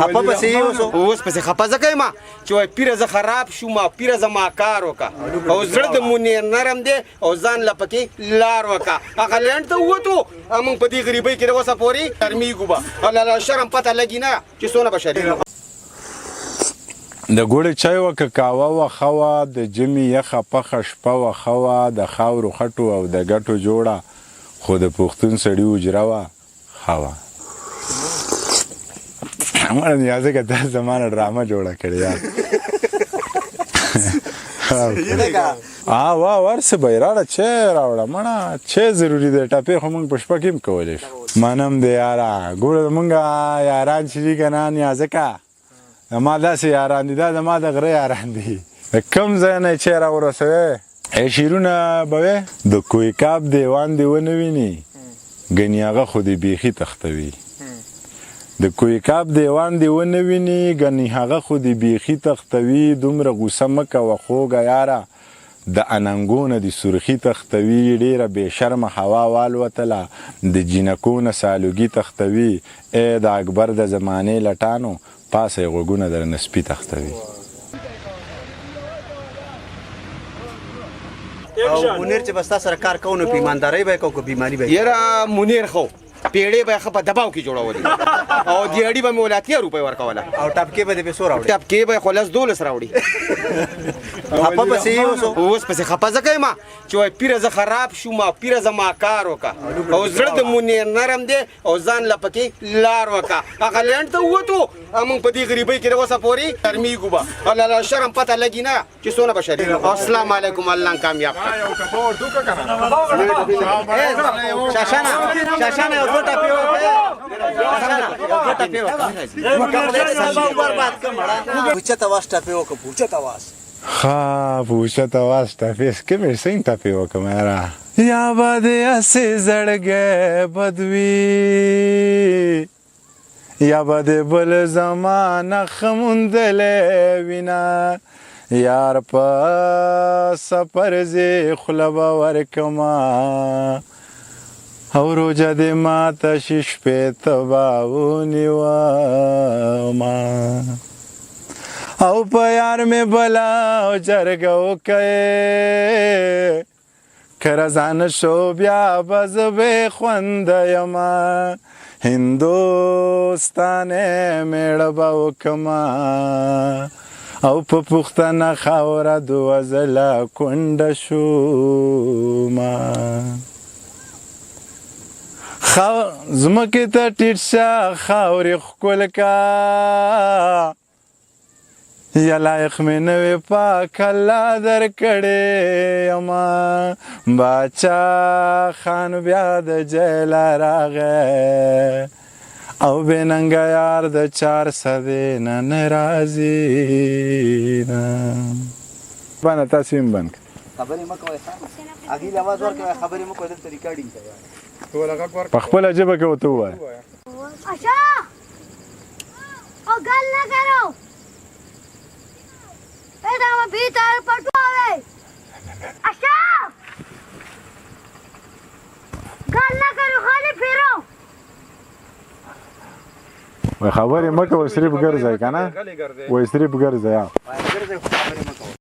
خپه پسې اوس پسې خپه ځکه یم چې وایي پیره زه خراب شوم او پیره زما کار وکړه او زړه د منیر نرم دی او ځان له پکې لار وکړه هغه لینډ ته ووتو موږ په دې غریبۍ کې د اوسه پورې شرمېږو به او له شرم پته لګي نه چې څونه به شرمېږو. د ګوړې چای وه که کاوه وه ښه وه د ژمي یخه پخه شپه وه ښه وه د خاورو خټو او د ګټو جوړه خو د پښتون سړي اجره وه ښه وه. مړه نیازه که دا زما نه ډرامه جوړه کړې یار واه ورسې به یې راوړه چای راوړه مړه چای ضروري دی ټپې خو موږ په شپه کې هم کولی شو. منم دی یاره ګوره زمونږ یاران چې دي که نه نیازه که زما داسې یاران دي دا زما د غره یاران دي د کوم ځای نه یې چای راورسوې شعرونه به وې د کویکاب دیوان دې ونه ویني ګنې هغه خو دې بیخي تختوي د کویکاب دیوان دې ونه ویني ګنې هغه خو دې بیخي تختوي دومره غوسه مه کوه خوږه یاره د اننګو نه د سرخي تختوي ډېره بې شرمه هوا والوتله د جینکو نه سالوګي تختوي ای د اکبر د زمانې لټانو پاسه یې غوږونه درنه سپي تختوي. او منیر چې به ستا سره کار کوو نو په ایماندارۍ به یې کوو که بیماري به یې یاره منیر خو پیړې به یې ښه په دباو کې جوړولې او دیاړي به مې ول 80 روپۍ ورکوله او ټپکې به دې پیسو راوړي ټپکې به یې خو 10-12 راوړي. خپه پسې اوس پسې خپه ځکه یم چې وایي پیره زه خراب شوم او پیره زما کار وکړه او زړه د منیر نرم دی او ځان له پکې لار وکړه هغه لینډ ته ووتو موږ په دې غریبۍ کې د اوسه پورې شرمېږو به او له شرم پته لګي نه چې څونه به شرمېږو. السلام علیکم الله کامیاب شاشانه یو دوه ټپې وکړې اوچته واس ټپې وکړه په اوچته واس ښه په اوچته واس ټپې کومې څنګه ټپې وکړم یاره یا به دې هسې زړګی بد وي یا به دې بل زمانه ښه موندلی وینه یار په سفر ځې خوله به ورکمه او روجه دې ماته شي شپې ته به ونیومه او په یار مې بله جرګه وکړې که رضانه شو بیا به زه بې خونده یمه هندوستانې مېړه به وکړمه او په پښتنه خاوره دوه ځله کونډه شومه زمکې ته ټیټ شه خاورې ښکل کا یا لایق مې نه وې پاک الله درکړې یمه باچا خان بیا د جیله راغی او بې ننګه یار د 400 نه نه راځي نه بانه تاسو هم بند خبرې مه کوئ هغې له اواز ورکوئ خبرې مه کوئ دلته ریکارډینګ کوئ په خپله ژبه کې ورته ووایه اچھا او گل نہ کرو پیدا میں بھیتر پٹواوے اچھا گل نہ کرو خالی پھیرو خبرې مه کوه صرف ګرځئ که نه وایي صرف ګرځئ